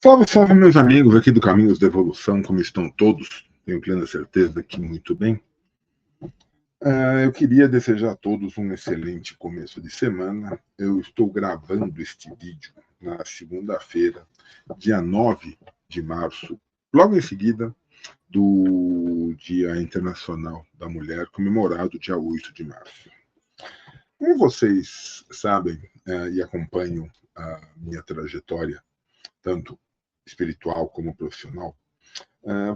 Salve, salve, meus amigos aqui do Caminhos da Evolução, como estão todos? Tenho plena certeza que muito bem. Eu queria desejar a todos um excelente começo de semana. Eu estou gravando este vídeo na segunda-feira, dia 9 de março, logo em seguida do Dia Internacional da Mulher, comemorado dia 8 de março. Como vocês sabem e acompanham a minha trajetória, tanto espiritual como profissional,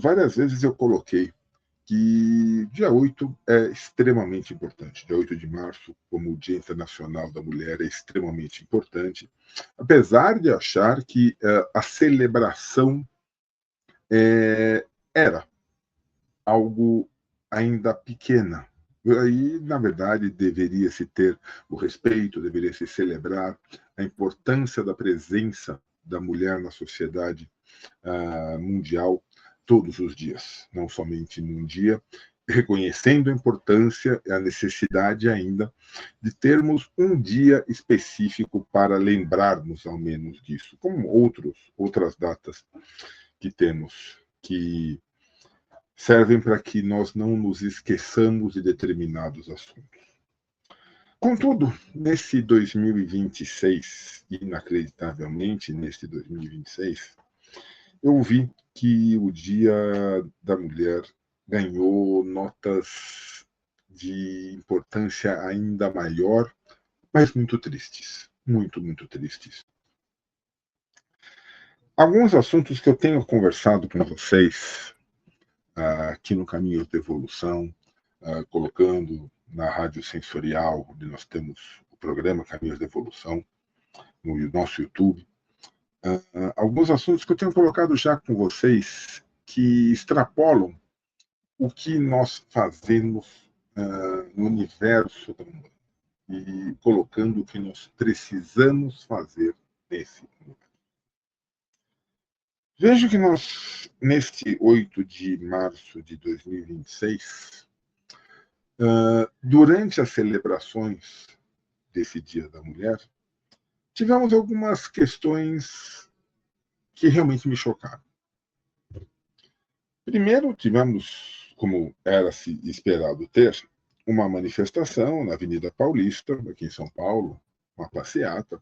várias vezes eu coloquei que dia 8 é extremamente importante. Dia 8 de março, como o Dia Internacional da Mulher, é extremamente importante, apesar de achar que a celebração era algo ainda pequena. Aí, na verdade, deveria-se ter o respeito, deveria-se celebrar a importância da presença da mulher na sociedade mundial todos os dias, não somente num dia, reconhecendo a importância e a necessidade ainda de termos um dia específico para lembrarmos ao menos disso, como outras datas que temos, que servem para que nós não nos esqueçamos de determinados assuntos. Contudo, nesse 2026, inacreditavelmente nesse 2026, eu vi que o Dia da Mulher ganhou notas de importância ainda maior, mas muito tristes. Muito, muito tristes. Alguns assuntos que eu tenho conversado com vocês aqui no Caminho da Evolução, colocando na Rádio Sensorial, onde nós temos o programa Caminhos da Evolução, no nosso YouTube, alguns assuntos que eu tenho colocado já com vocês que extrapolam o que nós fazemos no universo da mulher e colocando o que nós precisamos fazer nesse universo. Vejo que nós, neste 8 de março de 2026, durante as celebrações desse Dia da Mulher, tivemos algumas questões que realmente me chocaram. Primeiro, tivemos, como era se esperado ter, uma manifestação na Avenida Paulista, aqui em São Paulo, uma passeata,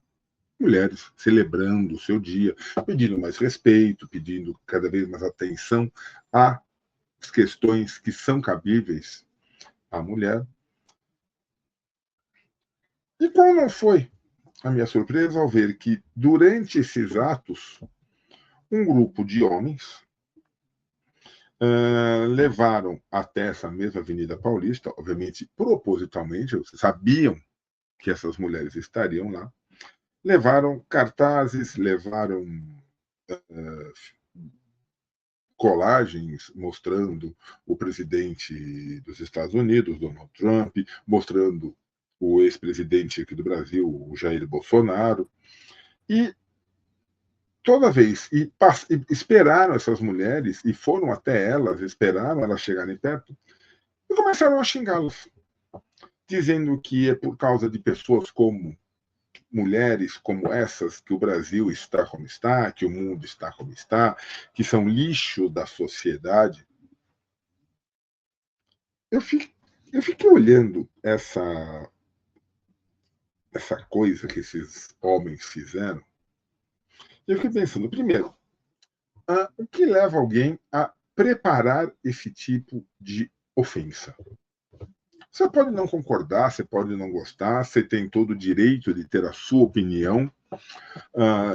mulheres celebrando o seu dia, pedindo mais respeito, pedindo cada vez mais atenção às questões que são cabíveis à mulher. E qual não foi a minha surpresa ao ver que, durante esses atos, um grupo de homens levaram até essa mesma Avenida Paulista, obviamente propositalmente, sabiam que essas mulheres estariam lá, levaram cartazes, levaram colagens mostrando o presidente dos Estados Unidos, Donald Trump, mostrando o ex-presidente aqui do Brasil, o Jair Bolsonaro, e toda vez, e esperaram essas mulheres, e foram até elas, esperaram elas chegarem perto, e começaram a xingá-las, dizendo que é por causa de pessoas como mulheres como essas que o Brasil está como está, que o mundo está como está, que são lixo da sociedade. Eu fiquei olhando essa coisa que esses homens fizeram, e eu fiquei pensando, primeiro, o que leva alguém a preparar esse tipo de ofensa? Você pode não concordar, você pode não gostar, você tem todo o direito de ter a sua opinião,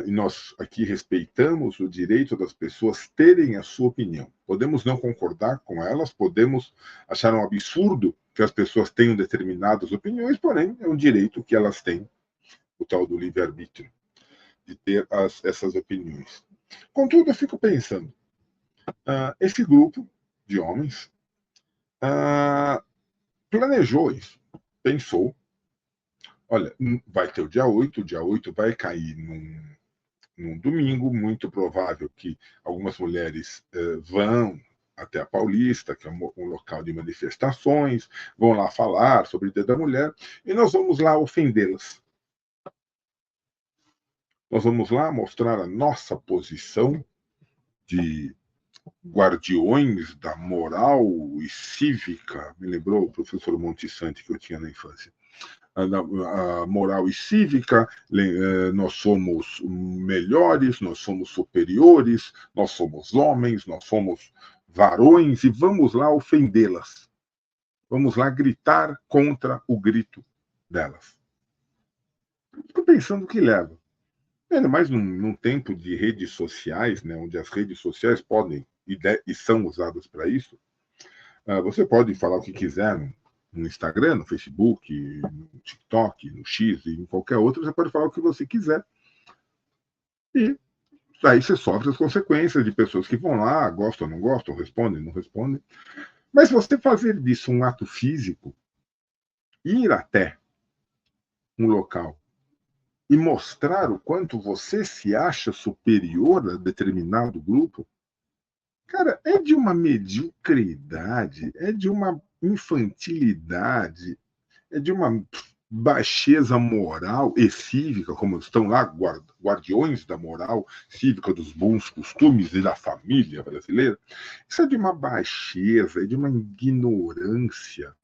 e nós aqui respeitamos o direito das pessoas terem a sua opinião. Podemos não concordar com elas, podemos achar um absurdo que as pessoas tenham determinadas opiniões, porém é um direito que elas têm, o tal do livre-arbítrio, de ter essas opiniões. Contudo, eu fico pensando, esse grupo de homens planejou isso, pensou, olha, vai ter o dia 8 vai cair num domingo, muito provável que algumas mulheres vão até a Paulista, que é um local de manifestações, vão lá falar sobre o Dia da Mulher, e nós vamos lá ofendê-las. Nós vamos lá mostrar a nossa posição de guardiões da moral e cívica. Me lembrou o professor Monte Santi que eu tinha na infância. A moral e cívica, nós somos melhores, nós somos superiores, nós somos homens, nós somos varões, e vamos lá ofendê-las. Vamos lá gritar contra o grito delas. Estou pensando o que leva. Ainda mais num tempo de redes sociais, né, onde as redes sociais podem e são usadas para isso, você pode falar o que quiser no Instagram, no Facebook, no TikTok, no X e em qualquer outro, você pode falar o que você quiser. E aí você sofre as consequências de pessoas que vão lá, gostam, não gostam, respondem, não respondem. Mas você fazer disso um ato físico, ir até um local e mostrar o quanto você se acha superior a determinado grupo, cara, é de uma mediocridade, é de uma infantilidade, é de uma baixeza moral e cívica, como estão lá guardiões da moral cívica, dos bons costumes e da família brasileira. Isso é de uma baixeza, é de uma ignorância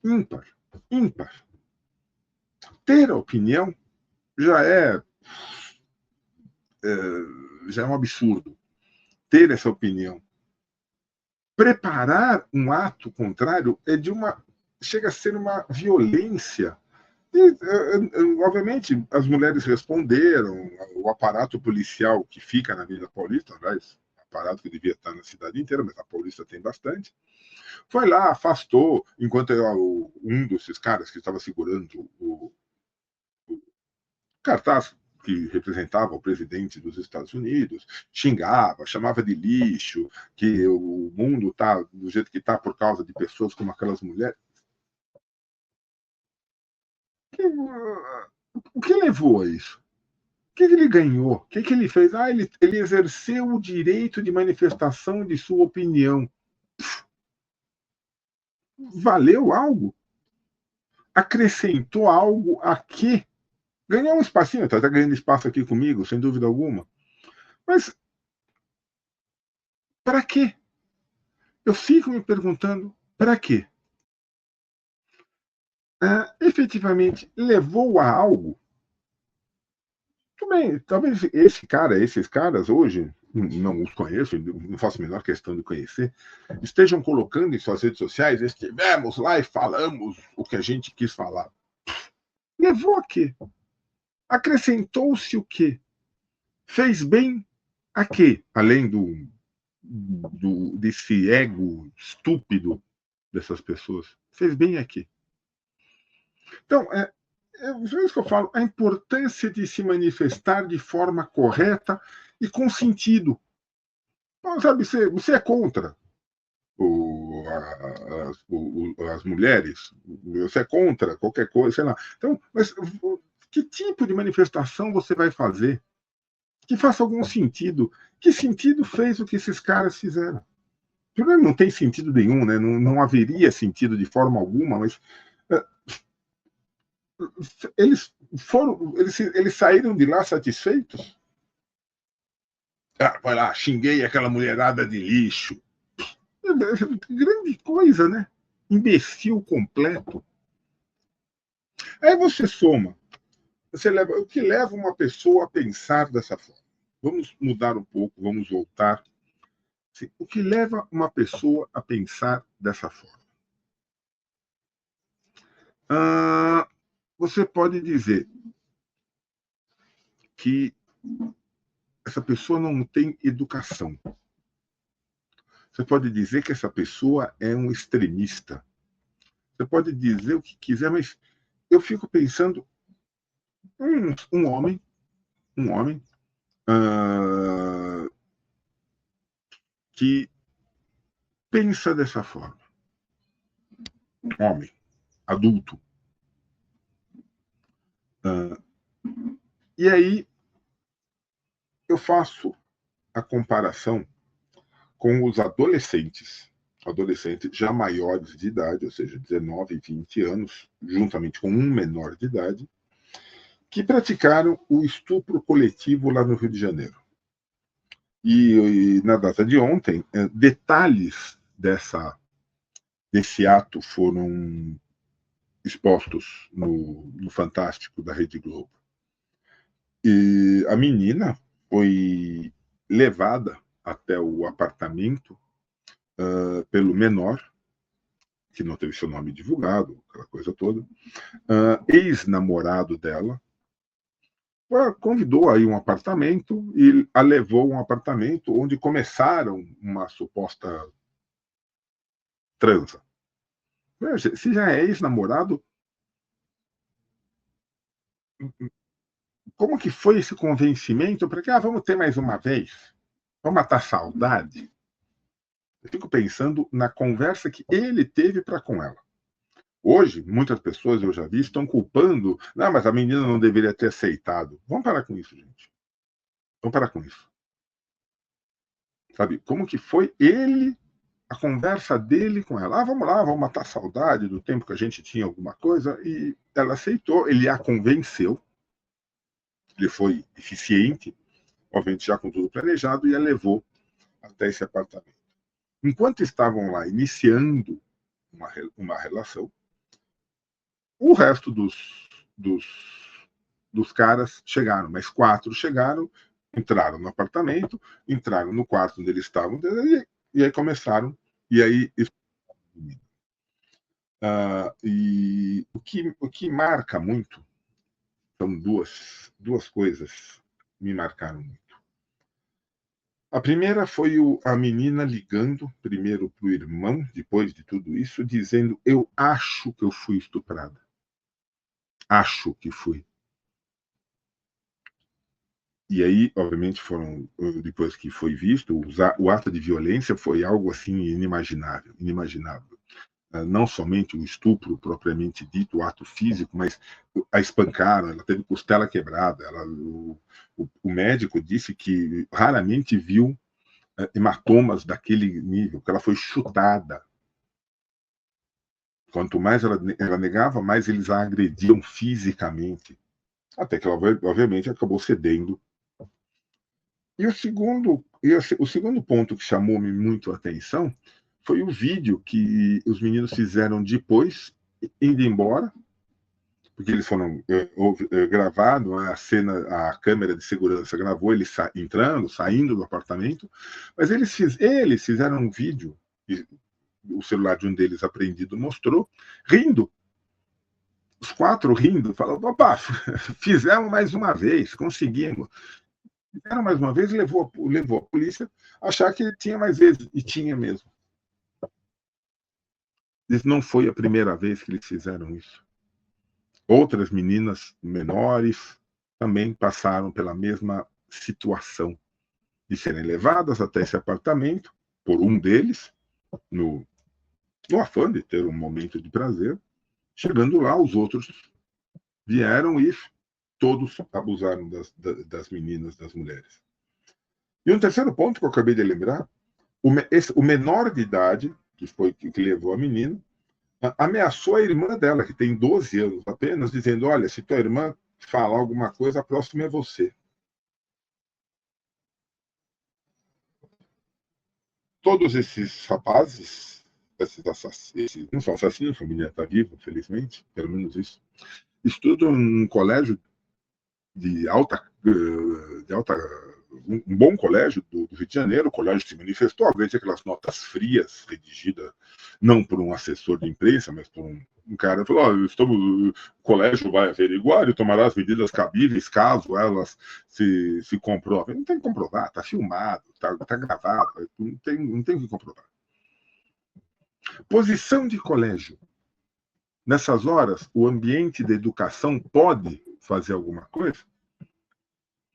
ímpar, ímpar. Ter a opinião já já é um absurdo. Ter essa opinião. Preparar um ato contrário chega a ser uma violência. E, obviamente, as mulheres responderam, o aparato policial que fica na Avenida Paulista, aliás, aparato que devia estar na cidade inteira, mas a Paulista tem bastante, foi lá, afastou, enquanto um desses caras que estava segurando o cartaz que representava o presidente dos Estados Unidos, xingava, chamava de lixo, que o mundo está do jeito que está por causa de pessoas como aquelas mulheres. O que levou a isso? O que ele ganhou? O que ele fez? Ele exerceu o direito de manifestação de sua opinião. Valeu algo? Acrescentou algo a quê? Ganhou um espacinho, está ganhando espaço aqui comigo, sem dúvida alguma. Mas para quê? Eu fico me perguntando, para quê? Efetivamente, levou a algo? Tudo bem, talvez esses caras hoje, não os conheço, não faço a menor questão de conhecer, estejam colocando em suas redes sociais, estivemos lá e falamos o que a gente quis falar. Levou a quê? Acrescentou-se o quê? Fez bem a quê? Além desse ego estúpido dessas pessoas. Fez bem a quê? Então, é isso que eu falo, a importância de se manifestar de forma correta e com sentido. Então, sabe, você é contra as mulheres, você é contra qualquer coisa, sei lá. Então, mas que tipo de manifestação você vai fazer que faça algum sentido? Que sentido fez o que esses caras fizeram? Não tem sentido nenhum, né? Não haveria sentido de forma alguma, mas eles saíram de lá satisfeitos? Vai lá, xinguei aquela mulherada de lixo. Grande coisa, né? Imbecil completo. Aí você soma. O que leva uma pessoa a pensar dessa forma? Vamos mudar um pouco, vamos voltar. O que leva uma pessoa a pensar dessa forma? Você pode dizer que essa pessoa não tem educação. Você pode dizer que essa pessoa é um extremista. Você pode dizer o que quiser, mas eu fico pensando, um homem que pensa dessa forma. Homem, adulto. E aí eu faço a comparação com os adolescentes já maiores de idade, ou seja, 19 e 20 anos, juntamente com um menor de idade, que praticaram o estupro coletivo lá no Rio de Janeiro. E na data de ontem, detalhes desse ato foram expostos no Fantástico da Rede Globo. E a menina foi levada até o apartamento pelo menor, que não teve seu nome divulgado, aquela coisa toda, ex-namorado dela, convidou aí um apartamento e a levou a um apartamento onde começaram uma suposta transa. Se já é ex-namorado, como que foi esse convencimento para que vamos ter mais uma vez? Vamos matar saudade? Eu fico pensando na conversa que ele teve para com ela. Hoje, muitas pessoas, eu já vi, estão culpando. Não, mas a menina não deveria ter aceitado. Vamos parar com isso, gente. Vamos parar com isso. Sabe, como que foi a conversa dele com ela? Vamos lá, vamos matar a saudade do tempo que a gente tinha alguma coisa. E ela aceitou, ele a convenceu. Ele foi eficiente, obviamente já com tudo planejado, e a levou até esse apartamento. Enquanto estavam lá iniciando uma relação, o resto dos caras chegaram, mas 4 chegaram, entraram no apartamento, entraram no quarto onde eles estavam, e aí começaram, e aí e o que marca muito, são duas coisas me marcaram muito. A primeira foi a menina ligando primeiro para o irmão, depois de tudo isso, dizendo: eu acho que eu fui estuprada. Acho que fui. E aí, obviamente, depois que foi visto, o ato de violência foi algo assim inimaginável. Não somente o estupro propriamente dito, o ato físico, mas a espancaram, ela teve costela quebrada. O médico disse que raramente viu hematomas daquele nível, que ela foi chutada. Quanto mais ela negava, mais eles a agrediam fisicamente. Até que ela, obviamente, acabou cedendo. E o segundo ponto que chamou-me muito a atenção foi o vídeo que os meninos fizeram depois, indo embora, porque eles foram gravado a cena, a câmera de segurança gravou eles entrando, saindo do apartamento, mas eles fizeram um vídeo, o celular de um deles apreendido mostrou, rindo. Os 4 rindo, falando: opa, fizemos mais uma vez, conseguimos. Fizeram mais uma vez e levou a polícia a achar que tinha mais vezes, e tinha mesmo. Isso não foi a primeira vez que eles fizeram isso. Outras meninas menores também passaram pela mesma situação de serem levadas até esse apartamento por um deles, no afã de ter um momento de prazer. Chegando lá, os outros vieram e todos abusaram das meninas, das mulheres. E um terceiro ponto que eu acabei de lembrar, o menor de idade, que levou a menina, ameaçou a irmã dela, que tem 12 anos apenas, dizendo: olha, se tua irmã falar alguma coisa, a próxima é você. Todos esses rapazes, esses não são assassinos, a família está viva, felizmente, pelo menos isso, estudam num colégio de alta um bom colégio do Rio de Janeiro. O colégio se manifestou, obviamente aquelas notas frias, redigidas não por um assessor de imprensa, mas por um cara que falou: o colégio vai averiguar e tomará as medidas cabíveis caso elas se comprovem. Não tem que comprovar, está filmado, está gravado, não tem que comprovar. Posição de colégio. Nessas horas, o ambiente da educação pode fazer alguma coisa?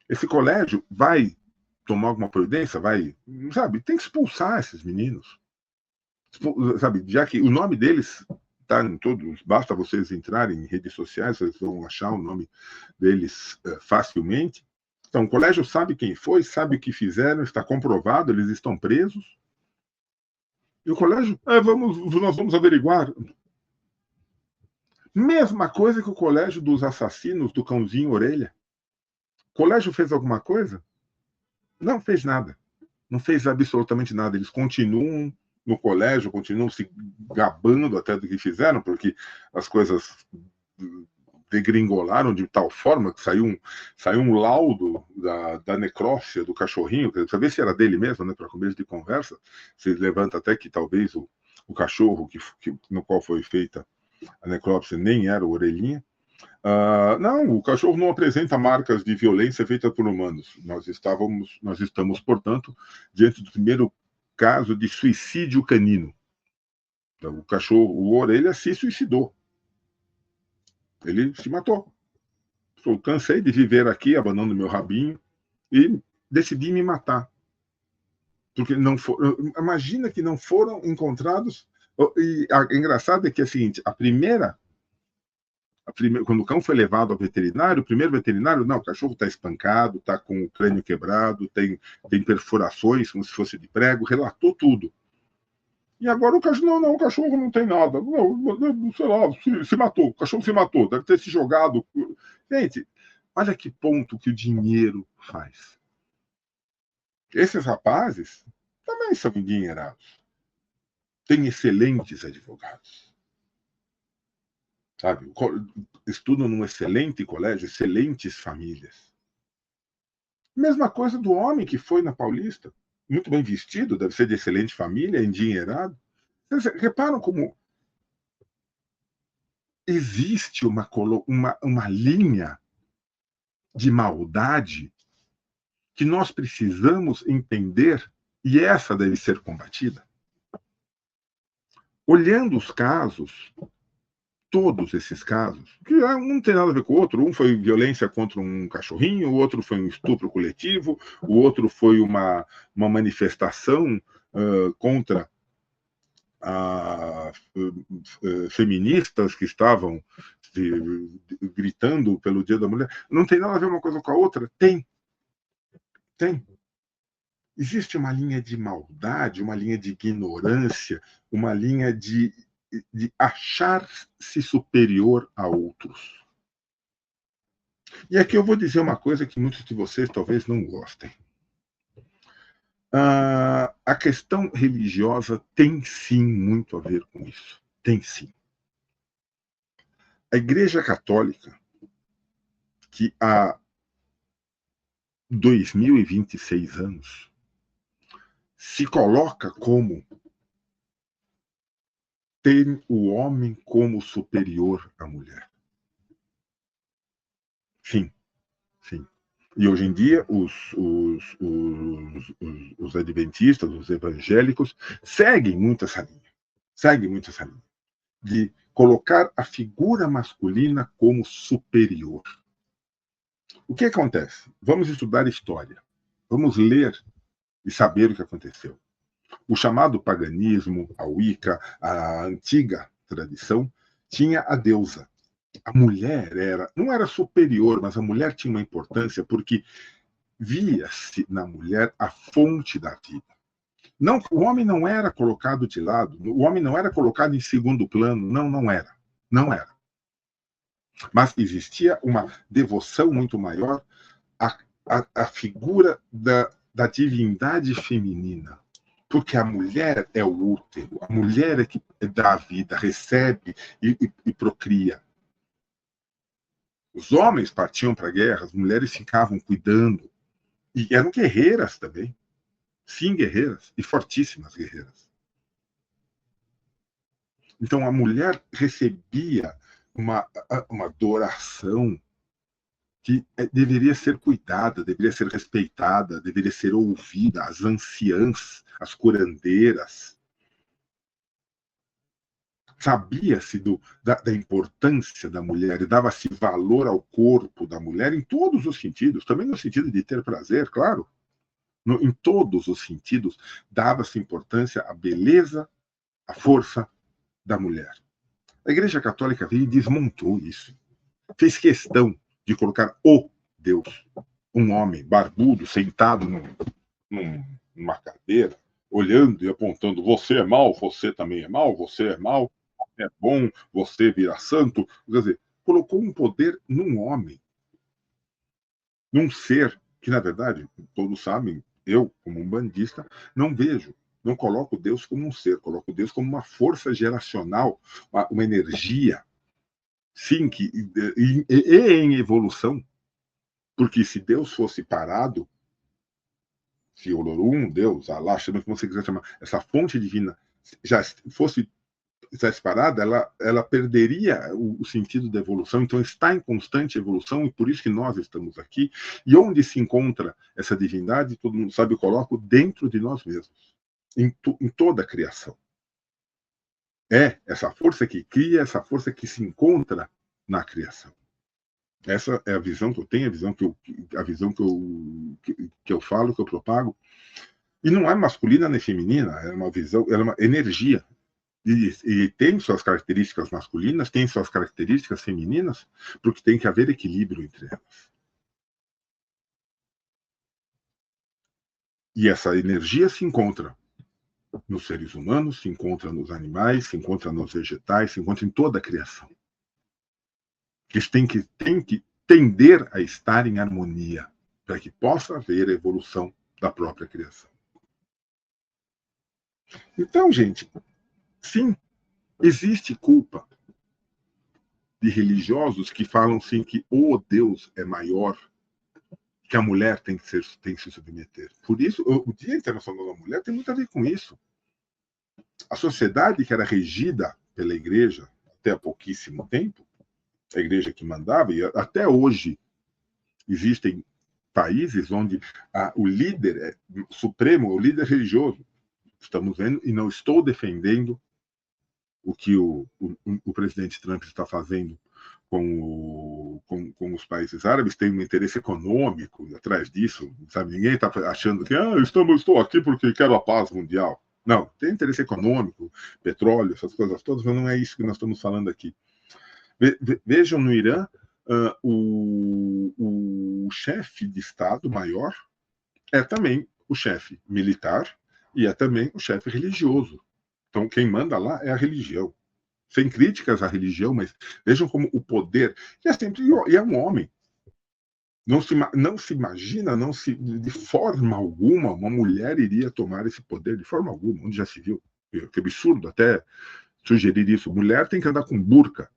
Esse colégio vai tomar alguma providência? Tem que expulsar esses meninos. Sabe, já que o nome deles está em todos, basta vocês entrarem em redes sociais, vocês vão achar o nome deles facilmente. Então, o colégio sabe quem foi, sabe o que fizeram, está comprovado, eles estão presos. E o colégio, nós vamos averiguar. Mesma coisa que o colégio dos assassinos do cãozinho orelha. O colégio fez alguma coisa? Não fez nada. Não fez absolutamente nada. Eles continuam no colégio, continuam se gabando até do que fizeram, porque as coisas degringolaram de tal forma que saiu um laudo da necrópsia do cachorrinho, para ver se era dele mesmo, né, para começo de conversa. Se levanta até que talvez o cachorro no qual foi feita a necrópsia nem era o Orelhinha. Não, o cachorro não apresenta marcas de violência feita por humanos. Nós estamos, portanto, diante do primeiro caso de suicídio canino. Então, o cachorro, o Orelha, se suicidou. Ele se matou. Eu cansei de viver aqui, abanando meu rabinho, e decidi me matar. Porque não imagina que não foram encontrados. E engraçado é que é o seguinte: quando o cão foi levado ao veterinário, o primeiro veterinário, não, o cachorro está espancado, está com o crânio quebrado, tem perfurações como se fosse de prego, relatou tudo. E agora o cachorro, não, o cachorro não tem nada. Não, sei lá, se matou, o cachorro se matou, deve ter se jogado. Gente, olha que ponto que o dinheiro faz. Esses rapazes também são endinheirados. Têm excelentes advogados. Sabe? Estudam num excelente colégio, excelentes famílias. Mesma coisa do homem que foi na Paulista, muito bem vestido, deve ser de excelente família, endinheirado. Vocês reparam como existe uma linha de maldade que nós precisamos entender e essa deve ser combatida? Olhando os casos, todos esses casos, que um não tem nada a ver com o outro, um foi violência contra um cachorrinho, o outro foi um estupro coletivo, o outro foi uma manifestação contra feministas que estavam gritando pelo Dia da Mulher. Não tem nada a ver uma coisa com a outra? Tem. Existe uma linha de maldade, uma linha de ignorância, uma linha de achar-se superior a outros. E aqui eu vou dizer uma coisa que muitos de vocês talvez não gostem. A questão religiosa tem sim muito a ver com isso. Tem sim. A Igreja Católica, que há 2026 anos se coloca como ter o homem como superior à mulher. Sim, sim. E hoje em dia, os adventistas, os evangélicos, seguem muito essa linha. De colocar a figura masculina como superior. O que acontece? Vamos estudar história. Vamos ler e saber o que aconteceu. O chamado paganismo, a Wicca, a antiga tradição, tinha a deusa. A mulher não era superior, mas a mulher tinha uma importância porque via-se na mulher a fonte da vida. Não, o homem não era colocado de lado, o homem não era colocado em segundo plano, não era. Não era. Mas existia uma devoção muito maior à figura da divindade feminina. Porque a mulher é o útero, a mulher é que dá a vida, recebe e procria. Os homens partiam para a guerra, as mulheres ficavam cuidando. E eram guerreiras também. Sim, guerreiras. E fortíssimas guerreiras. Então a mulher recebia uma adoração que deveria ser cuidada, deveria ser respeitada, deveria ser ouvida. As anciãs, as curandeiras. Sabia-se da importância da mulher e dava-se valor ao corpo da mulher em todos os sentidos, também no sentido de ter prazer, claro. Em todos os sentidos, dava-se importância à beleza, à força da mulher. A Igreja Católica veio e desmontou isso. Fez questão de colocar o Deus, um homem barbudo, sentado numa cadeira, olhando e apontando: você é mau, você também é mau, você é mau. é bom você virar santo. Quer dizer, colocou um poder num homem, num ser que, na verdade, todos sabem, eu, como um bandista, não vejo, não coloco Deus como um ser, coloco Deus como uma força geracional, uma energia, sim, em evolução, porque se Deus fosse parado, se Olorum, Deus, Allah, chama como você quiser chamar, essa fonte divina já fosse parada, ela perderia o sentido da evolução. Então, está em constante evolução, e por isso que nós estamos aqui. E onde se encontra essa divindade, todo mundo sabe, eu coloco dentro de nós mesmos, em toda a criação. É essa força que cria, essa força que se encontra na criação. Essa é a visão que eu tenho, a visão que eu falo, que eu propago. E não é masculina nem feminina, é uma visão, é uma energia. E tem suas características masculinas, tem suas características femininas, porque tem que haver equilíbrio entre elas. E essa energia se encontra nos seres humanos, se encontra nos animais, se encontra nos vegetais, se encontra em toda a criação. Eles têm que tender a estar em harmonia, para que possa haver a evolução da própria criação. Então, gente, sim, existe culpa de religiosos que falam sim que o Deus é maior, que a mulher tem que se submeter. Por isso, o Dia Internacional da Mulher tem muito a ver com isso. A sociedade que era regida pela igreja até há pouquíssimo tempo, a igreja que mandava, e até hoje existem países onde o líder supremo, o líder religioso, estamos vendo, e não estou defendendo o que o presidente Trump está fazendo com os países árabes, tem um interesse econômico atrás disso, sabe? Ninguém está achando que estou aqui porque quero a paz mundial. Não, tem interesse econômico, petróleo, essas coisas todas, mas não é isso que nós estamos falando aqui. Vejam no Irã, o chefe de Estado maior é também o chefe militar e é também o chefe religioso. Então, quem manda lá é a religião. Sem críticas à religião, mas vejam como o poder. E é um homem. Não se imagina, de forma alguma, uma mulher iria tomar esse poder, de forma alguma, onde já se viu. Que absurdo até sugerir isso. Mulher tem que andar com burca.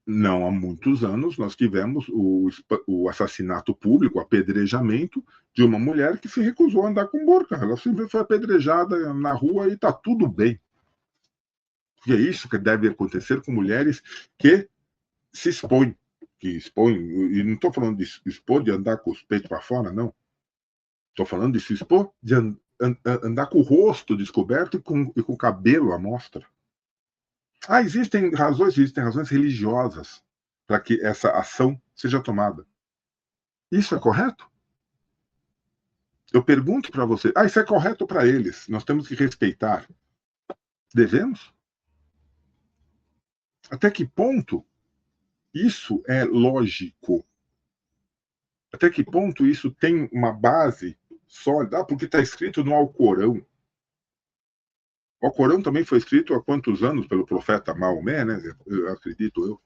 Não há muitos anos nós tivemos o assassinato público, o apedrejamento de uma mulher que se recusou a andar com burca. Ela simplesmente foi apedrejada na rua e está tudo bem. E é isso que deve acontecer com mulheres que se expõem. E não estou falando de expor de andar com os peitos para fora, não. Estou falando de se expor de andar com o rosto descoberto e com o cabelo à mostra. Existem razões religiosas para que essa ação seja tomada. Isso é correto? Eu pergunto para você. Isso é correto para eles. Nós temos que respeitar. Devemos? Até que ponto isso é lógico? Até que ponto isso tem uma base sólida? Porque está escrito no Alcorão. O Alcorão também foi escrito há quantos anos pelo profeta Maomé, né? Acredito eu.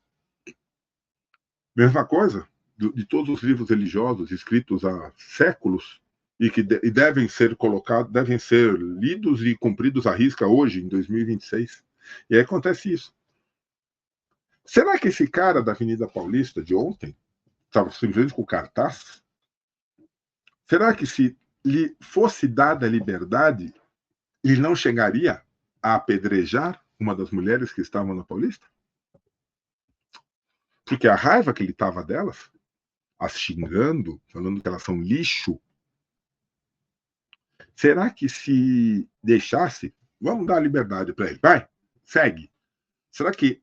Mesma coisa de todos os livros religiosos escritos há séculos e que devem ser colocados, devem ser lidos e cumpridos à risca hoje, em 2026. E aí acontece isso. Será que esse cara da Avenida Paulista de ontem estava simplesmente com cartaz? Será que se lhe fosse dada a liberdade, ele não chegaria a apedrejar uma das mulheres que estavam na Paulista? Porque a raiva que ele estava delas, as xingando, falando que elas são lixo, será que se deixasse, vamos dar liberdade para ele, vai, segue. Será que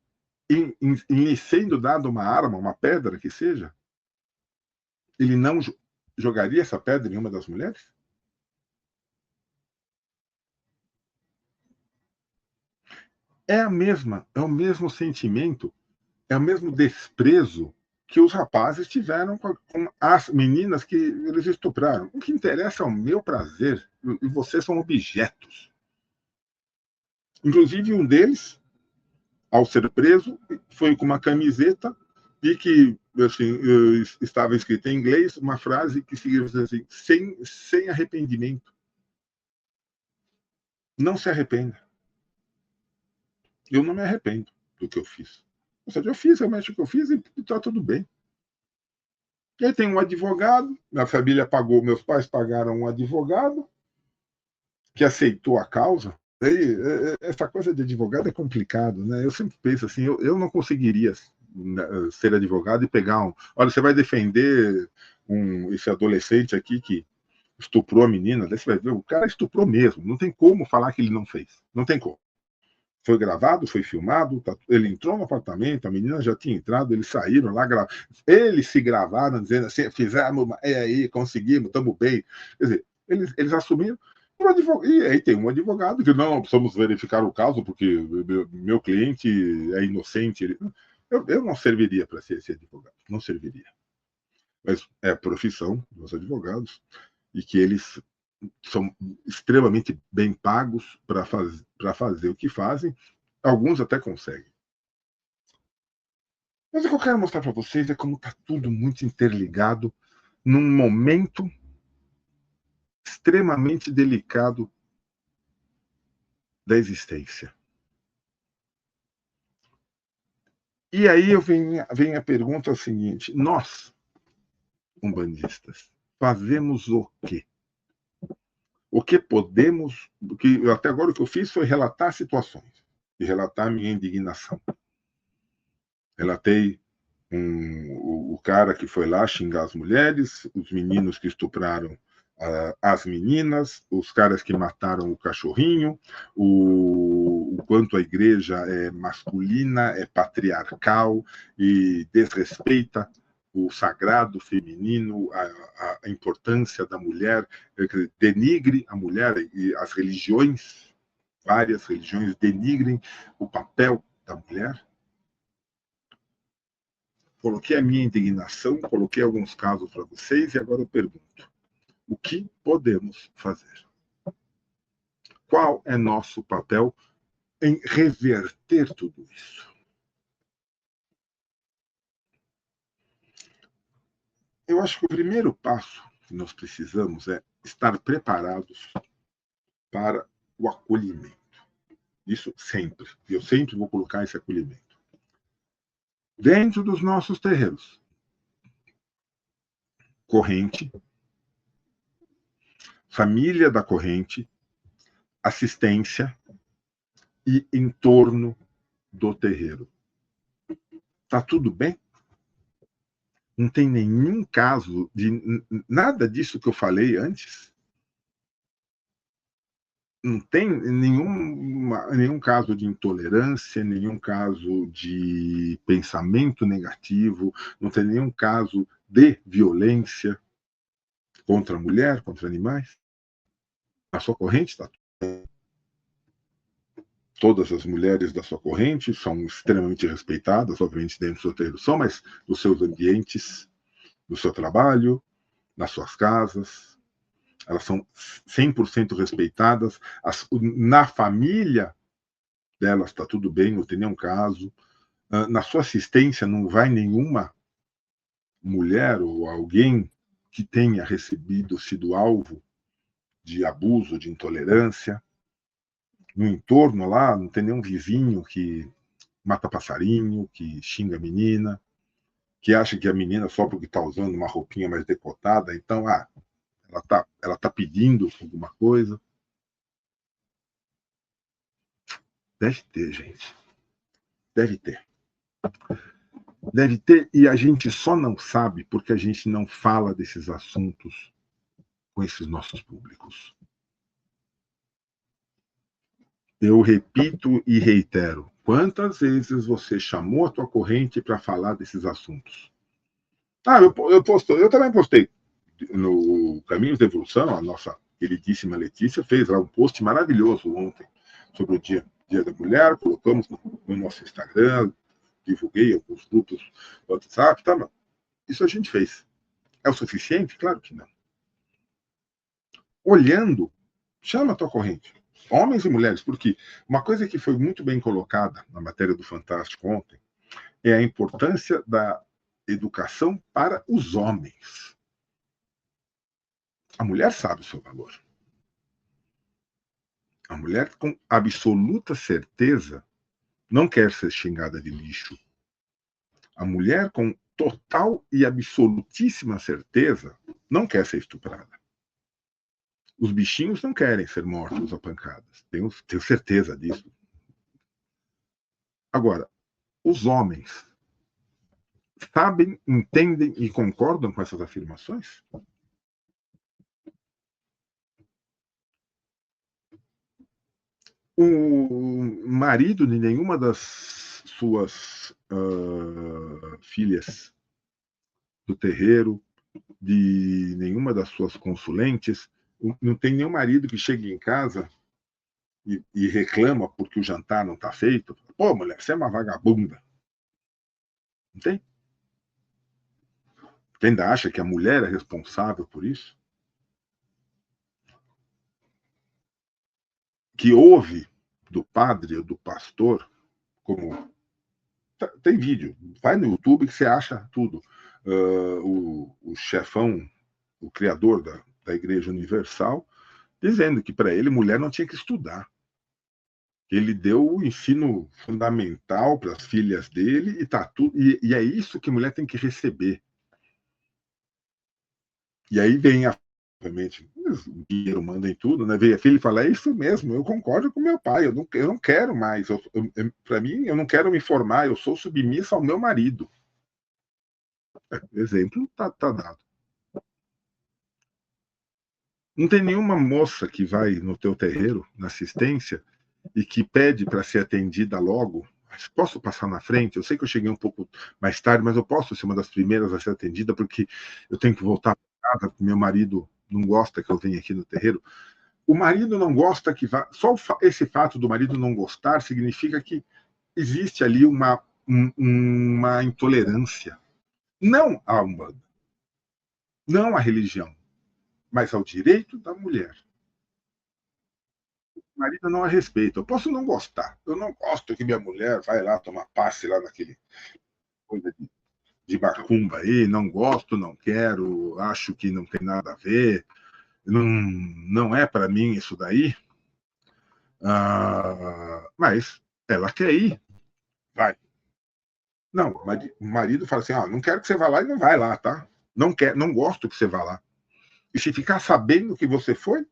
em lhe sendo dado uma arma, uma pedra que seja, ele não jogaria essa pedra em uma das mulheres? É o mesmo sentimento, é o mesmo desprezo que os rapazes tiveram com as meninas que eles estupraram. O que interessa é o meu prazer, e vocês são objetos. Inclusive, um deles ao ser preso, foi com uma camiseta e que assim, estava escrita em inglês uma frase que significa assim, sem arrependimento. Não se arrependa. Eu não me arrependo do que eu fiz. Ou seja, eu fiz realmente o que eu fiz e está tudo bem. E aí tem um advogado, minha família pagou, meus pais pagaram um advogado que aceitou a causa. Aí, essa coisa de advogado é complicado, né? Eu sempre penso assim, eu não conseguiria ser advogado e pegar um... Olha, você vai defender esse adolescente aqui que estuprou a menina, daí você vai ver, o cara estuprou mesmo, não tem como falar que ele não fez, não tem como. Foi gravado, foi filmado, ele entrou no apartamento, a menina já tinha entrado, eles saíram lá, eles se gravaram dizendo assim, fizemos, aí, conseguimos, estamos bem. Quer dizer, eles assumiram, e aí tem um advogado que não precisamos verificar o caso, porque meu cliente é inocente. Eu não serviria para ser esse advogado, não serviria. Mas é a profissão dos advogados, e que eles são extremamente bem pagos para fazer o que fazem. Alguns até conseguem. Mas o que eu quero mostrar para vocês é como está tudo muito interligado num momento extremamente delicado da existência. E aí vem a pergunta seguinte: nós, umbandistas, fazemos o quê? O que podemos... Porque até agora o que eu fiz foi relatar situações e relatar a minha indignação. Relatei o cara que foi lá xingar as mulheres, os meninos que estupraram as meninas, os caras que mataram o cachorrinho, o quanto a igreja é masculina, é patriarcal e desrespeita o sagrado feminino, a importância da mulher, denigre a mulher, e as religiões, várias religiões, denigrem o papel da mulher. Coloquei a minha indignação, coloquei alguns casos para vocês e agora eu pergunto: o que podemos fazer? Qual é nosso papel em reverter tudo isso? Eu acho que o primeiro passo que nós precisamos é estar preparados para o acolhimento. Isso sempre. Eu sempre vou colocar esse acolhimento. Dentro dos nossos terreiros. Corrente, família da corrente, assistência e entorno do terreiro. Tá tudo bem? Não tem nenhum caso de nada disso que eu falei antes. Não tem nenhum caso de intolerância, nenhum caso de pensamento negativo, não tem nenhum caso de violência contra a mulher, contra animais. A sua corrente está... Todas as mulheres da sua corrente são extremamente respeitadas, obviamente dentro do seu terreiro são, mas nos seus ambientes, no seu trabalho, nas suas casas, elas são 100% respeitadas. Na família delas está tudo bem, não tem nenhum caso. Na sua assistência não vai nenhuma mulher ou alguém que tenha sido alvo de abuso, de intolerância. No entorno lá, não tem nenhum vizinho que mata passarinho, que xinga a menina, que acha que a menina, só porque está usando uma roupinha mais decotada, então, ela tá pedindo alguma coisa. Deve ter, gente. Deve ter. Deve ter, e a gente só não sabe porque a gente não fala desses assuntos com esses nossos públicos. Eu repito e reitero: quantas vezes você chamou a tua corrente para falar desses assuntos? Eu também postei no Caminhos da Evolução. A nossa queridíssima Letícia fez lá um post maravilhoso ontem sobre o Dia da Mulher, colocamos no nosso Instagram, divulguei alguns grupos do WhatsApp, tá? Isso a gente fez. É o suficiente? Claro que não. Olhando, chama a tua corrente. homens e mulheres, porque uma coisa que foi muito bem colocada na matéria do Fantástico ontem é a importância da educação para os homens. A mulher sabe o seu valor. A mulher, com absoluta certeza, não quer ser xingada de lixo. A mulher, com total e absolutíssima certeza, não quer ser estuprada. Os bichinhos não querem ser mortos a pancadas. Tenho certeza disso. Agora, os homens sabem, entendem e concordam com essas afirmações? O marido de nenhuma das suas filhas do terreiro, de nenhuma das suas consulentes, não tem nenhum marido que chegue em casa e reclama porque o jantar não está feito. Pô, mulher, você é uma vagabunda. Não tem? Você ainda acha que a mulher é responsável por isso? Que ouve do padre ou do pastor, como tem vídeo, vai no YouTube que você acha tudo. O chefão, o criador da Igreja Universal, dizendo que para ele mulher não tinha que estudar. Ele deu o ensino fundamental para as filhas dele e tá tudo. E é isso que mulher tem que receber. E aí vem obviamente, o dinheiro manda em tudo, né? Vem a filha e fala: é isso mesmo, eu concordo com meu pai, eu não quero mais. Para mim, eu não quero me formar, eu sou submissa ao meu marido. O exemplo tá dado. Não tem nenhuma moça que vai no teu terreiro, na assistência, e que pede para ser atendida logo. Posso passar na frente? Eu sei que eu cheguei um pouco mais tarde, mas eu posso ser uma das primeiras a ser atendida, porque eu tenho que voltar para casa, porque meu marido não gosta que eu venha aqui no terreiro. O marido não gosta que vá. Só esse fato do marido não gostar significa que existe ali uma intolerância. Não à Umbanda, não à religião, mas ao direito da mulher. O marido não a respeita. Eu posso não gostar. Eu não gosto que minha mulher vai lá tomar passe lá naquele coisa de macumba aí. Não gosto, não quero, acho que não tem nada a ver. Não, não é para mim isso daí. Mas ela quer ir, vai. Não, o marido fala assim: não quero que você vá lá e não vai lá, tá? Não quer, não gosto que você vá lá. E se ficar sabendo que você foi,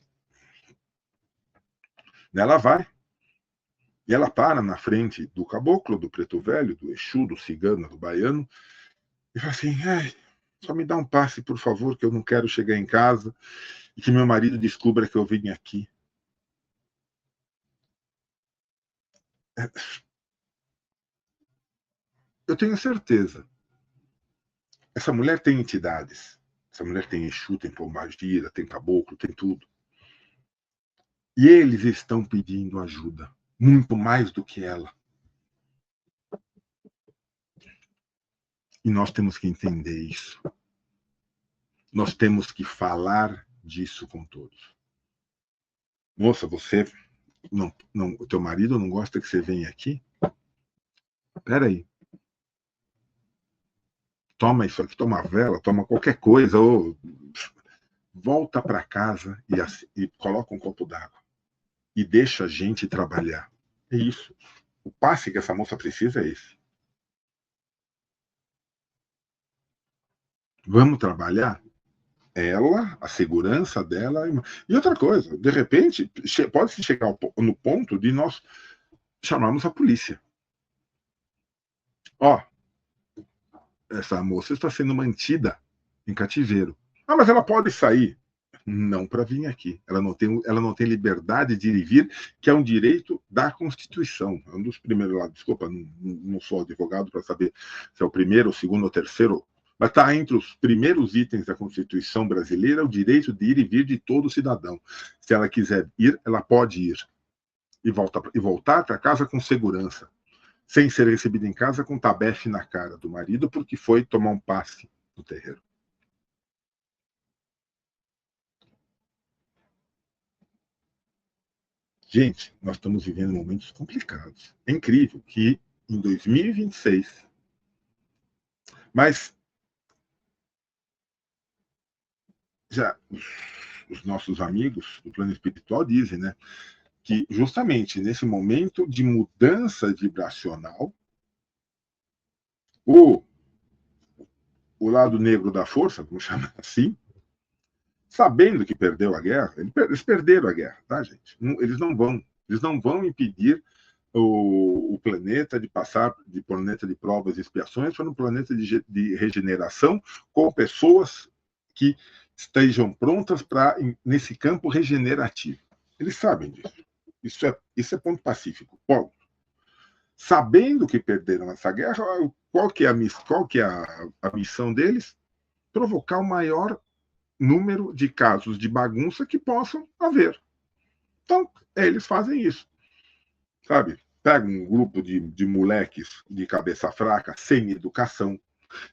ela vai. E ela para na frente do caboclo, do preto velho, do exu, do cigano, do baiano, e fala assim: só me dá um passe, por favor, que eu não quero chegar em casa e que meu marido descubra que eu vim aqui. Eu tenho certeza. Essa mulher tem entidades. Essa mulher tem exu, tem pombagira, tem caboclo, tem tudo. E eles estão pedindo ajuda, muito mais do que ela. E nós temos que entender isso. Nós temos que falar disso com todos. Moça, você não, o teu marido não gosta que você venha aqui? Espera aí. Toma isso aqui, toma vela, toma qualquer coisa, ou volta para casa e coloca um copo d'água. E deixa a gente trabalhar. É isso. O passe que essa moça precisa é esse. Vamos trabalhar? Ela, a segurança dela. E outra coisa, de repente, pode-se chegar no ponto de nós chamarmos a polícia. Ó, essa moça está sendo mantida em cativeiro. Mas ela pode sair. Não para vir aqui. Ela não tem liberdade de ir e vir, que é um direito da Constituição. É um dos primeiros lá. Desculpa, não sou advogado para saber se é o primeiro, o segundo ou terceiro. Mas está entre os primeiros itens da Constituição brasileira o direito de ir e vir de todo cidadão. Se ela quiser ir, ela pode ir. E voltar para casa com segurança. Sem ser recebida em casa com tabefe na cara do marido, porque foi tomar um passe no terreiro. Gente, nós estamos vivendo momentos complicados. É incrível que em 2026, mas já os nossos amigos do plano espiritual dizem, né, que justamente nesse momento de mudança vibracional, o, o lado negro da força, como chama assim, sabendo que perdeu a guerra, eles perderam a guerra, tá, gente? Eles não vão impedir o planeta de passar de planeta de provas e expiações para um planeta de regeneração com pessoas que estejam prontas para nesse campo regenerativo. Eles sabem disso. Isso é ponto pacífico. Ponto. Sabendo que perderam essa guerra, qual que é a missão deles? Provocar o maior número de casos de bagunça que possam haver. Então, eles fazem isso, sabe? Pega um grupo de moleques de cabeça fraca, sem educação,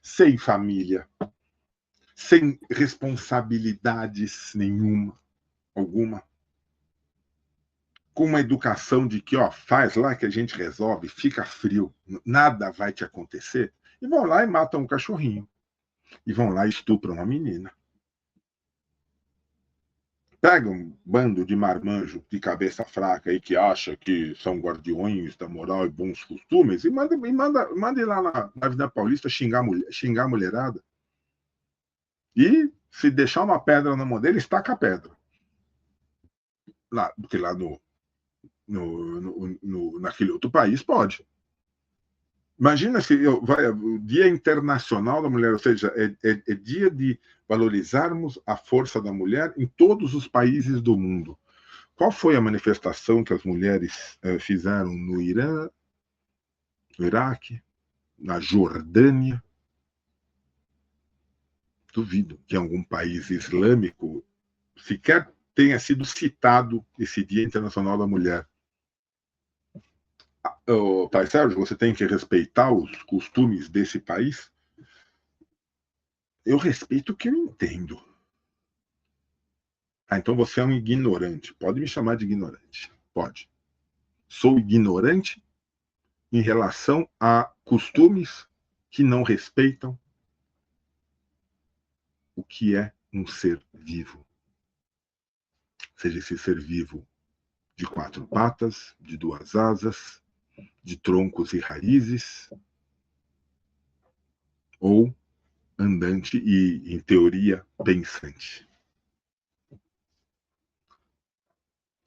sem família, sem responsabilidades alguma, com uma educação de que, ó, faz lá que a gente resolve, fica frio, nada vai te acontecer, e vão lá e matam um cachorrinho, e vão lá e estupram uma menina. Pega um bando de marmanjo de cabeça fraca aí que acha que são guardiões da moral e bons costumes e manda ir lá na Avenida Paulista xingar a mulherada. E se deixar uma pedra na mão dele, estaca a pedra. Porque lá naquele outro país pode. Imagina se o Dia Internacional da Mulher, ou seja, é dia de valorizarmos a força da mulher em todos os países do mundo. Qual foi a manifestação que as mulheres fizeram no Irã, no Iraque, na Jordânia? Duvido que em algum país islâmico sequer tenha sido citado esse Dia Internacional da Mulher. Pai Sérgio, você tem que respeitar os costumes desse país? Eu respeito o que eu entendo. Ah, então você é um ignorante. Pode me chamar de ignorante. Pode. Sou ignorante em relação a costumes que não respeitam o que é um ser vivo. Seja esse ser vivo de quatro patas, de duas asas, de troncos e raízes, ou andante e, em teoria, pensante.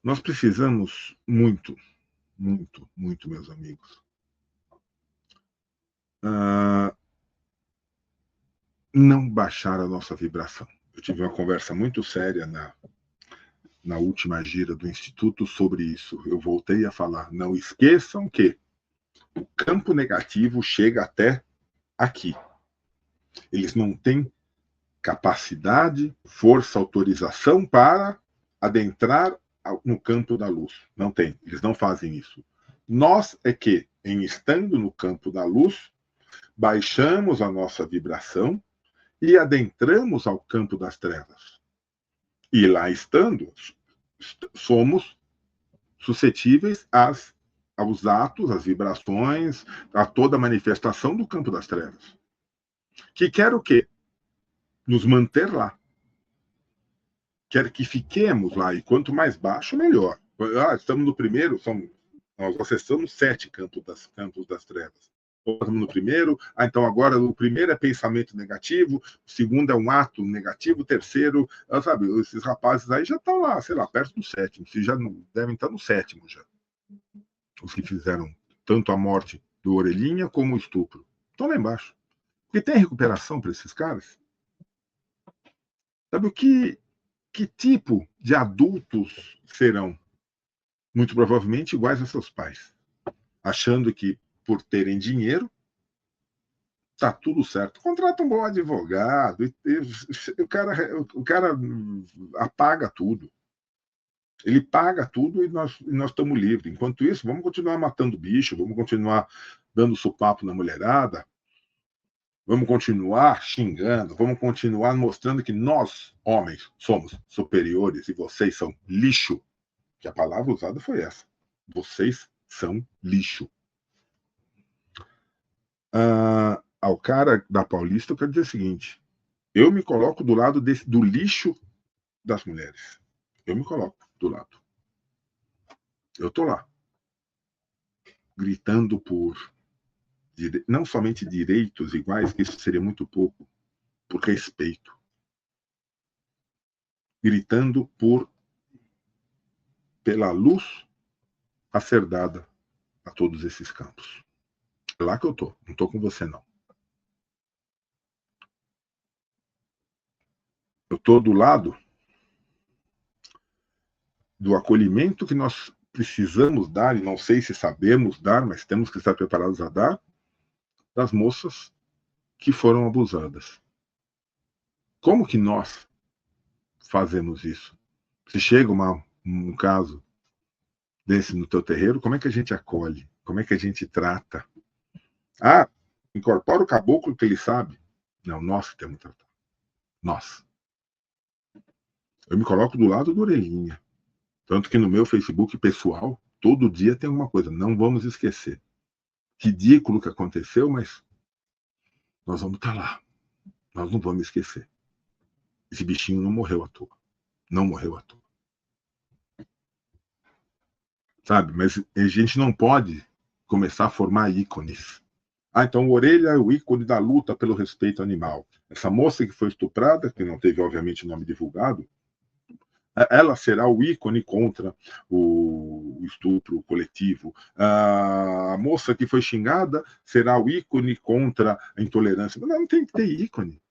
Nós precisamos muito, muito, muito, meus amigos, não baixar a nossa vibração. Eu tive uma conversa muito séria na última gira do Instituto sobre isso. Eu voltei a falar, não esqueçam que o campo negativo chega até aqui. Eles não têm capacidade, força, autorização para adentrar no campo da luz. Não tem, eles não fazem isso. Nós é que, em estando no campo da luz, baixamos a nossa vibração e adentramos ao campo das trevas. E lá estando, somos suscetíveis aos atos, às vibrações, a toda a manifestação do campo das trevas. Que quer o quê? Nos manter lá. Quer que fiquemos lá, e quanto mais baixo, melhor. Estamos no primeiro, nós acessamos 7 campos das trevas. Estamos no primeiro, então agora o primeiro é pensamento negativo, o segundo é um ato negativo, o terceiro, sabe, esses rapazes aí já estão lá, sei lá, perto do 7º, se já não, devem estar no 7º já. Os que fizeram tanto a morte do Orelhinha como o estupro. Estão lá embaixo. Porque tem recuperação para esses caras? Sabe que tipo de adultos serão? Muito provavelmente iguais a seus pais, achando que por terem dinheiro tá tudo certo. Contrata um bom advogado, o cara apaga tudo. Ele paga tudo e nós estamos livres. Enquanto isso, vamos continuar matando bicho, vamos continuar dando sopapo na mulherada, vamos continuar xingando, vamos continuar mostrando que nós, homens, somos superiores e vocês são lixo. Que a palavra usada foi essa. Vocês são lixo. Ao cara da Paulista, eu quero dizer o seguinte: eu me coloco do lado do lixo das mulheres. Eu me coloco do lado. Eu estou lá, gritando por não somente direitos iguais, que isso seria muito pouco, por respeito. Gritando pela luz a ser dada a todos esses campos. É lá que eu estou, não estou com você, não. Eu estou do lado do acolhimento que nós precisamos dar, e não sei se sabemos dar, mas temos que estar preparados a dar, das moças que foram abusadas. Como que nós fazemos isso? Se chega um caso desse no teu terreiro, como é que a gente acolhe? Como é que a gente trata? Incorpora o caboclo que ele sabe. Não, nós que temos que tratar. Nós. Eu me coloco do lado do orelhinha. Tanto que no meu Facebook pessoal, todo dia tem alguma coisa. Não vamos esquecer. Ridículo que aconteceu, mas nós vamos estar lá. Nós não vamos esquecer. Esse bichinho não morreu à toa. Não morreu à toa. Sabe? Mas a gente não pode começar a formar ícones. Então o Orelha é o ícone da luta pelo respeito animal. Essa moça que foi estuprada, que não teve, obviamente, o nome divulgado, ela será o ícone contra o estupro coletivo. A moça que foi xingada será o ícone contra a intolerância. Não tem que ter ícone.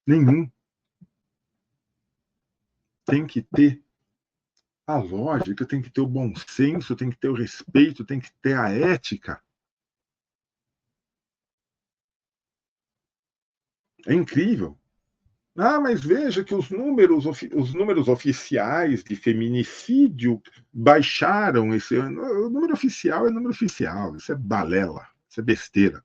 Nenhum. Tem que ter a lógica, tem que ter o bom senso, tem que ter o respeito, tem que ter a ética. É incrível. Mas veja que os números oficiais de feminicídio baixaram esse ano. O número oficial é número oficial, isso é balela, isso é besteira.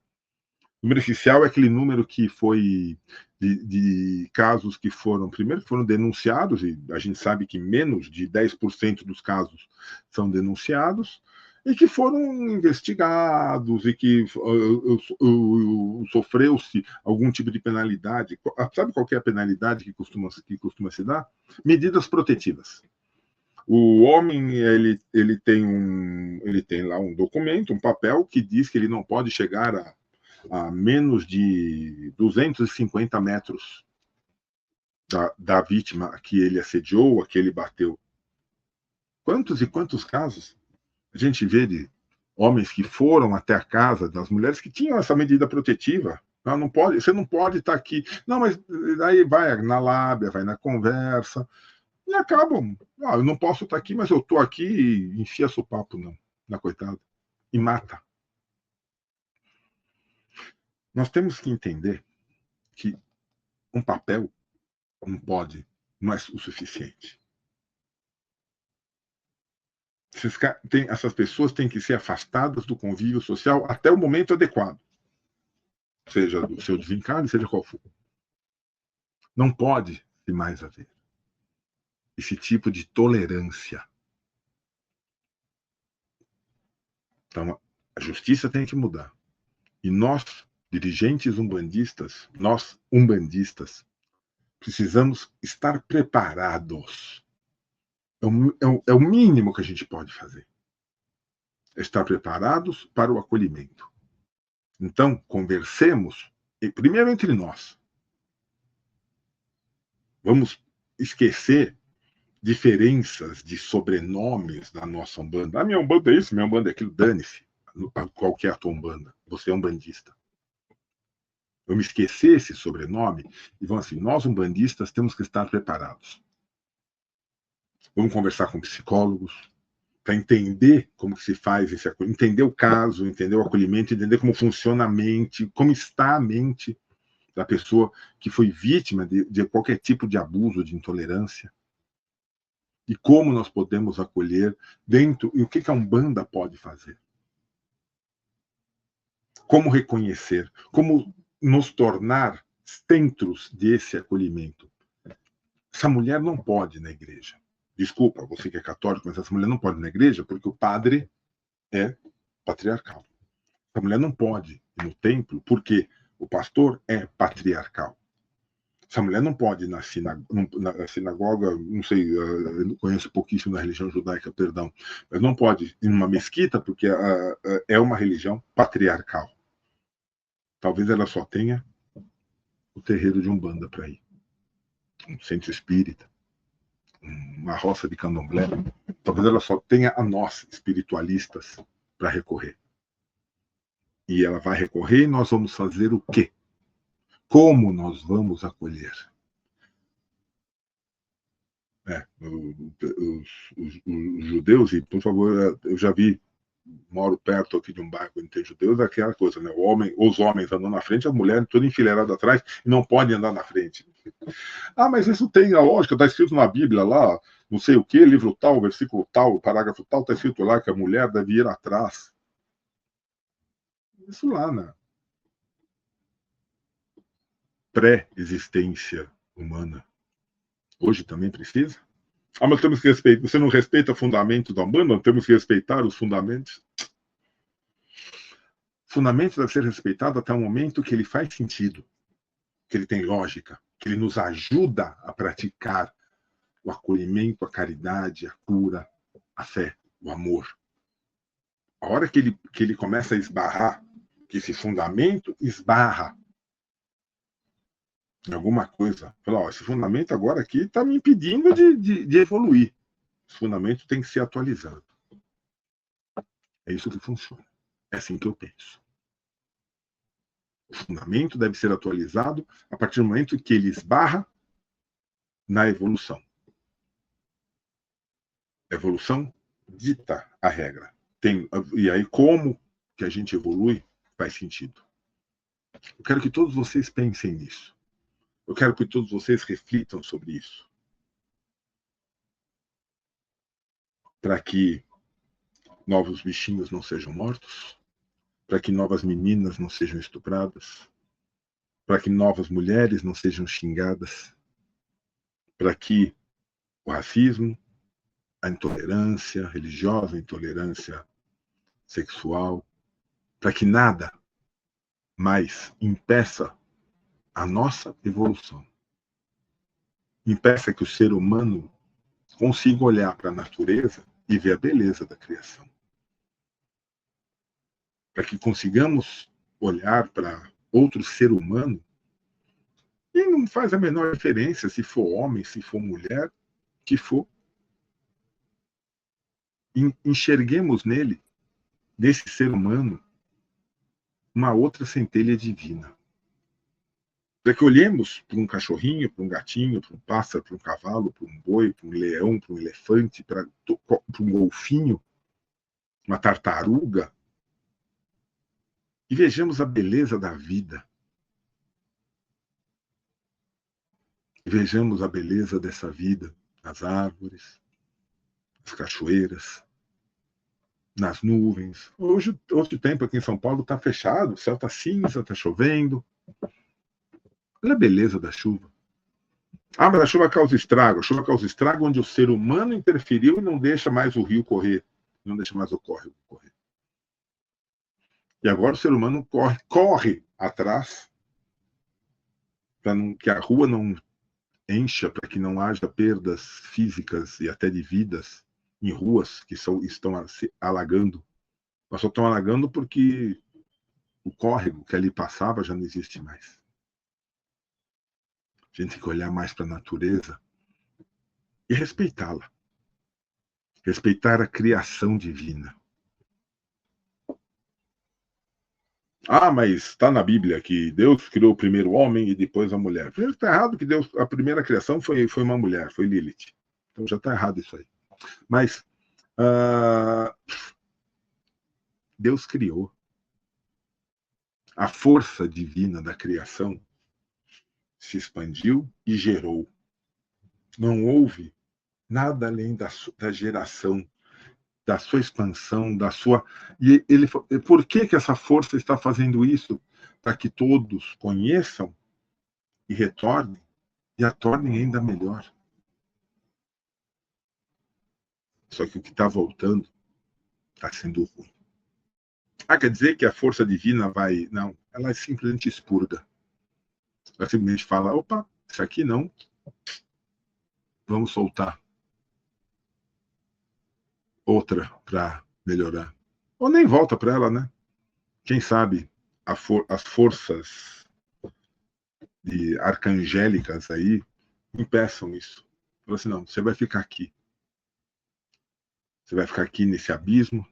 O número oficial é aquele número que foi de casos que primeiro foram denunciados, e a gente sabe que menos de 10% dos casos são denunciados, e que foram investigados e que sofreu-se algum tipo de penalidade. Sabe qual é a penalidade que costuma se dar? Medidas protetivas. O homem ele tem lá um documento, um papel que diz que ele não pode chegar a menos de 250 metros da vítima que ele assediou, a que ele bateu. Quantos e quantos casos a gente vê de homens que foram até a casa das mulheres que tinham essa medida protetiva? Não pode, você não pode estar aqui. Não, mas aí vai na lábia, vai na conversa, e acabam. Eu não posso estar aqui, mas eu estou aqui e enfia sopapo na coitada. E mata. Nós temos que entender que um papel não é o suficiente. Essas pessoas têm que ser afastadas do convívio social até o momento adequado, seja do seu desencarne, seja qual for. Não pode mais haver esse tipo de tolerância. Então, a justiça tem que mudar. E nós, dirigentes umbandistas, precisamos estar preparados. É o mínimo que a gente pode fazer. Estar preparados para o acolhimento. Então, conversemos, primeiro entre nós. Vamos esquecer diferenças de sobrenomes da nossa Umbanda. Minha Umbanda é isso, minha Umbanda é aquilo, dane-se. Qual que é a tua Umbanda? Você é umbandista. Vamos esquecer esse sobrenome e vamos assim, nós umbandistas temos que estar preparados. Vamos conversar com psicólogos para entender como se faz esse acolhimento, entender o caso, entender o acolhimento, entender como funciona a mente, como está a mente da pessoa que foi vítima de qualquer tipo de abuso, de intolerância. E como nós podemos acolher dentro, e o que a Umbanda pode fazer. Como reconhecer, como nos tornar centros desse acolhimento. Essa mulher não pode ir na igreja. Desculpa, você que é católico, mas essa mulher não pode ir na igreja porque o padre é patriarcal. Essa mulher não pode ir no templo porque o pastor é patriarcal. Essa mulher não pode ir na sinagoga, não sei, eu conheço pouquíssimo da religião judaica, perdão, mas não pode ir numa mesquita porque é uma religião patriarcal. Talvez ela só tenha o terreiro de Umbanda para ir, um centro espírita, uma roça de candomblé. Talvez ela só tenha a nós, espiritualistas, para recorrer. E ela vai recorrer e nós vamos fazer o quê? Como nós vamos acolher? Os judeus, e por favor, eu já vi, moro perto aqui de um bairro onde tem judeus, é aquela coisa, né? Os homens andam na frente, as mulheres todas enfileiradas atrás e não podem andar na frente. Ah, mas isso tem a lógica, está escrito na Bíblia lá, não sei o que, livro tal, versículo tal, parágrafo tal, está escrito lá que a mulher deve ir atrás. Isso lá, né? Pré-existência humana. Hoje também precisa? Ah, mas temos que respeitar. Você não respeita o fundamento da Umbanda? Temos que respeitar os fundamentos? O fundamento deve ser respeitado até o momento que ele faz sentido, que ele tem lógica, que ele nos ajuda a praticar o acolhimento, a caridade, a cura, a fé, o amor. A hora que ele começa a esbarrar, que esse fundamento esbarra em alguma coisa, fala, ó, esse fundamento agora aqui está me impedindo de evoluir. Esse fundamento tem que ser atualizado. É isso que funciona. É assim que eu penso. O fundamento deve ser atualizado a partir do momento que ele esbarra na evolução. A evolução dita a regra. E aí, como que a gente evolui, faz sentido. Eu quero que todos vocês pensem nisso. Eu quero que todos vocês reflitam sobre isso. Para que novos bichinhos não sejam mortos, para que novas meninas não sejam estupradas, para que novas mulheres não sejam xingadas, para que o racismo, a intolerância religiosa, a intolerância sexual, para que nada mais impeça a nossa evolução. Impeça que o ser humano consiga olhar para a natureza e ver a beleza da criação. Para que consigamos olhar para outro ser humano e não faz a menor diferença se for homem, se for mulher, que for. Enxerguemos nele, nesse ser humano, uma outra centelha divina. Para que olhemos para um cachorrinho, para um gatinho, para um pássaro, para um cavalo, para um boi, para um leão, para um elefante, para um golfinho, uma tartaruga, e vejamos a beleza da vida. Vejamos a beleza dessa vida nas árvores, nas cachoeiras, nas nuvens. Hoje o tempo aqui em São Paulo está fechado, o céu está cinza, está chovendo. Olha a beleza da chuva. Ah, mas a chuva causa estrago. A chuva causa estrago onde o ser humano interferiu e não deixa mais o rio correr, não deixa mais o córrego correr. E agora o ser humano corre atrás para que a rua não encha, para que não haja perdas físicas e até de vidas em ruas que estão se alagando. Mas só estão alagando porque o córrego que ali passava já não existe mais. A gente tem que olhar mais para a natureza e respeitá-la. Respeitar a criação divina. Ah, mas está na Bíblia que Deus criou o primeiro homem e depois a mulher. Primeiro está errado que a primeira criação foi uma mulher, foi Lilith. Então já está errado isso aí. Mas Deus criou. A força divina da criação se expandiu e gerou. Não houve nada além da geração, da sua expansão, da sua. E por que essa força está fazendo isso? Para que todos conheçam e retornem e a tornem ainda melhor. Só que o que está voltando está sendo ruim. Quer dizer que a força divina vai... Não, ela simplesmente expurga. Ela simplesmente fala, opa, isso aqui não, vamos soltar outra para melhorar. Ou nem volta para ela, né? Quem sabe as forças arcangélicas aí impeçam isso. Fala assim, não, você vai ficar aqui. Você vai ficar aqui nesse abismo,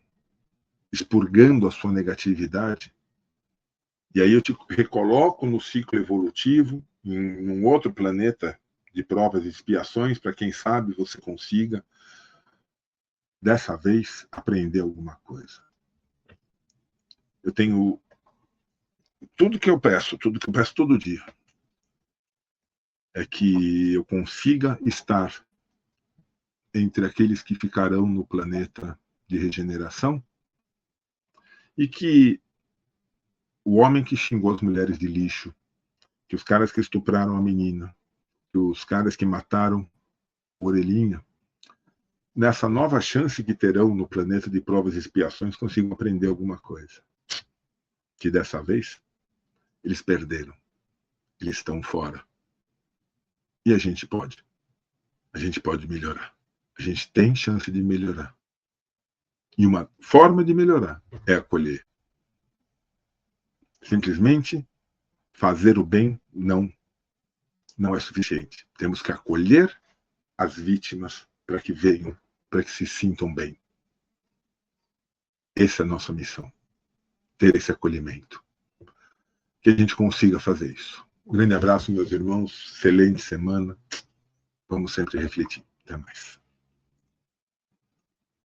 expurgando a sua negatividade, e aí eu te recoloco no ciclo evolutivo, em um outro planeta de provas e expiações, para quem sabe você consiga, dessa vez, aprender alguma coisa. Eu tenho tudo que eu peço todo dia, é que eu consiga estar entre aqueles que ficarão no planeta de regeneração, e que o homem que xingou as mulheres de lixo, que os caras que estupraram a menina, que os caras que mataram a Orelhinha, nessa nova chance que terão no planeta de provas e expiações, consigam aprender alguma coisa. Que dessa vez, eles perderam. Eles estão fora. E a gente pode. A gente pode melhorar. A gente tem chance de melhorar. E uma forma de melhorar é acolher. Simplesmente fazer o bem não é suficiente. Temos que acolher as vítimas para que venham, para que se sintam bem. Essa é a nossa missão. Ter esse acolhimento. Que a gente consiga fazer isso. Um grande abraço, meus irmãos. Excelente semana. Vamos sempre refletir. Até mais.